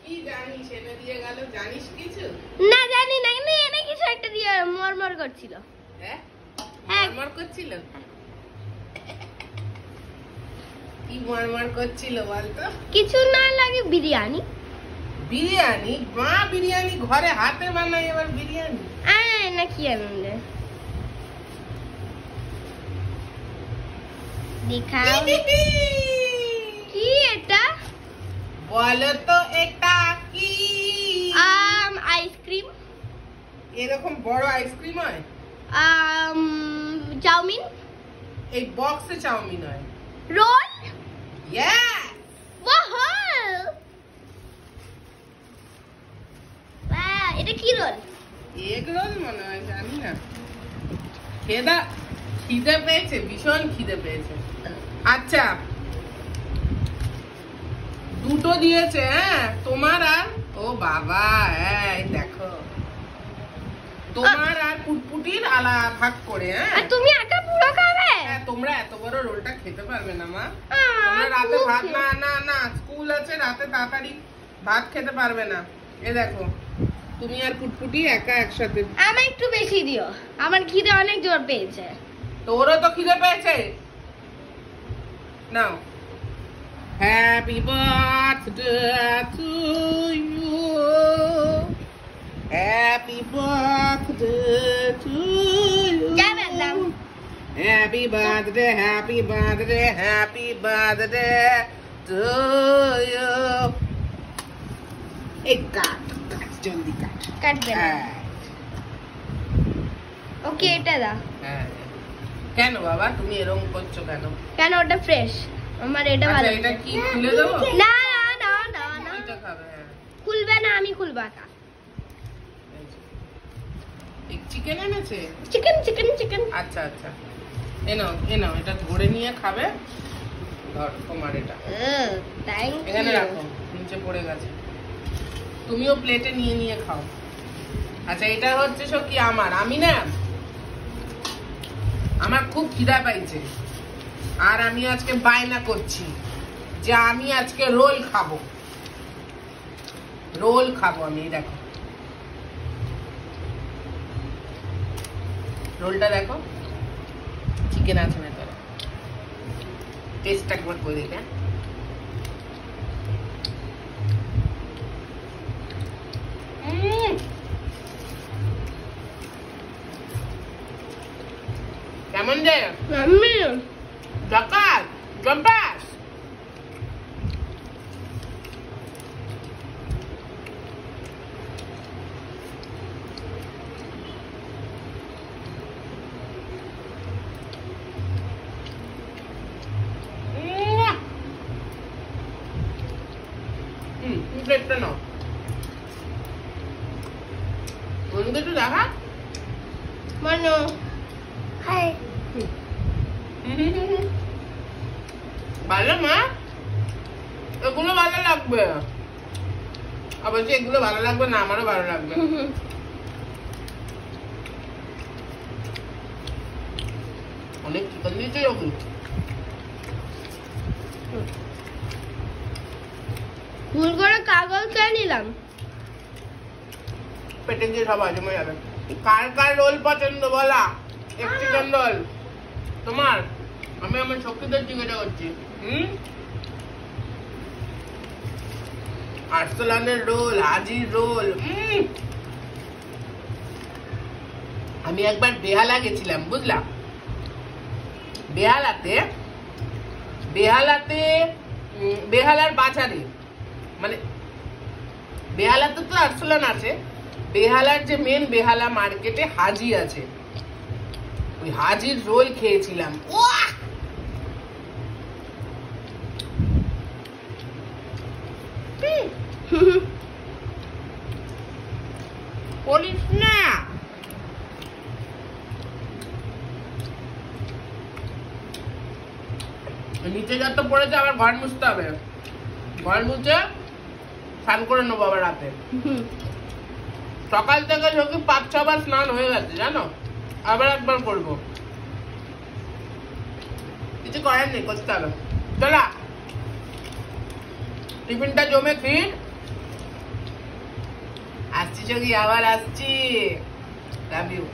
কি জানিস এনে দিয়ে গেল? জানিস কিছু? না জানি না, এনে কিছু একটা দিয়ে মরমর করছিল। হ্যাঁ হ্যাঁ মরমর করছিল? কি মরমর করছিল বলতো? কিছু না লাগে বিরিয়ানি। বিরিয়ানি? মা বিরিয়ানি ঘরে হাতে বানাই, এবার বিরিয়ানি না কি আনন্দে দেখাও। কি এটা বলো তো এটা কি? আইসক্রিম। এরকম বড় আইসক্রিম হয়? চাউমিন। এই বক্সে চাউমিন হয়। রোল। ইয়েস। এটা কি রোল? এগ রোল মনে হয়, জানি না। খিদে পেয়েছে, ভীষণ খিদে পেয়েছে। আচ্ছা দুটো দিয়েছে, হ্যাঁ তোমার আর ও বাবা, এই দেখো তোমার আর পুটপুটির আলাদা ভাগ করে। হ্যাঁ তুমি একা পুরো খাবে? হ্যাঁ, তোমরা এত বড় রোলটা খেতে পারবে না মা। তোমরা রাতে ভাত না স্কুল আছে, রাতে তাড়াতাড়ি ভাত খেতে পারবে না। এ দেখো তুমি আর পুটপুটি একা একসাথে। আমার একটু বেশি দিও, আমার খিদে অনেক জোর পেয়েছে। তোরও তো খিদে পেয়েছে, নাও। Happy birthday to you, happy birthday to you, happy birthday, happy birthday, happy birthday to you. এই কাট জলদি কাট। কাটবে না? ওকে এটা দাও। হ্যাঁ কেন বাবা তুমি এরকম করছো কেন? কেন ওটা ফ্রেশ, আমার এটা ভালো। এটা কি খুলে দেবো? না না না না এটা খাবে? হ্যাঁ খুলবে না, আমি খুলবো একা। চিকেন এনেছে? Chicken chicken chicken. আচ্ছা আচ্ছা এ নাও এটা ধরে নিয়ে খাবে। ধর তোমার এটা থ্যাংক এখানে ইউ। রাখো, নিচে পড়ে গেছে। তুমিও প্লেটে নিয়ে নিয়ে খাও। আচ্ছা এটা হচ্ছে সব কি আমি না, আমার খুব খিদা পাইছে আর আমি আজকে বায়না করছি যে আমি আজকে রোল খাবো। আমি। দেখো রোলটা দেখো, চিকেন আছে না, তারা টেস্ট একবার করে দেখে। কেমন যে ডাকাত জম্পাস। প্লেটটা নাও, বন্ধু একটু দেখা মানো। হাই ভালো মা, এগুলো ভালো লাগবে। অবশ্যই এগুলো ভালো লাগবে না, আমারও ভালো লাগবে। অনেক চিকেন দিয়েছে যখন। ভুল করে কাগজ খেয়ে নিলাম। পেটে গিয়ে সব হজমে যাবে। কার কার রোল পছন্দ বলা? এক চিকেন রোল তোমার? আমি আমার শক্তিদের জিজ্ঞাসা করছি। আরসালানের রোল, হাজির রোল। আমি একবার বেহালা গেছিলাম, বুঝলাম। বেহালার বাজারে, মানে বেহালাতে তো আরসালান আছে, বেহালার যে মেন বেহালা মার্কেটে হাজি আছে, ওই হাজির রোল খেয়েছিলাম। বলিস না। নিচে যত পড়েছে আবার ঘর মুছতে হবে, ঘর মুছে স্নান করে নেবো আবার রাতে। সকাল থেকে সত্যি ৫-৬ বার স্নান হয়ে গেছে জানো, আবার একবার করবো। কিছু করার নেই, করতে হবে। চলা টিফিনটা জমে ফির, আসছি সখী, আবার আসছি। Love you.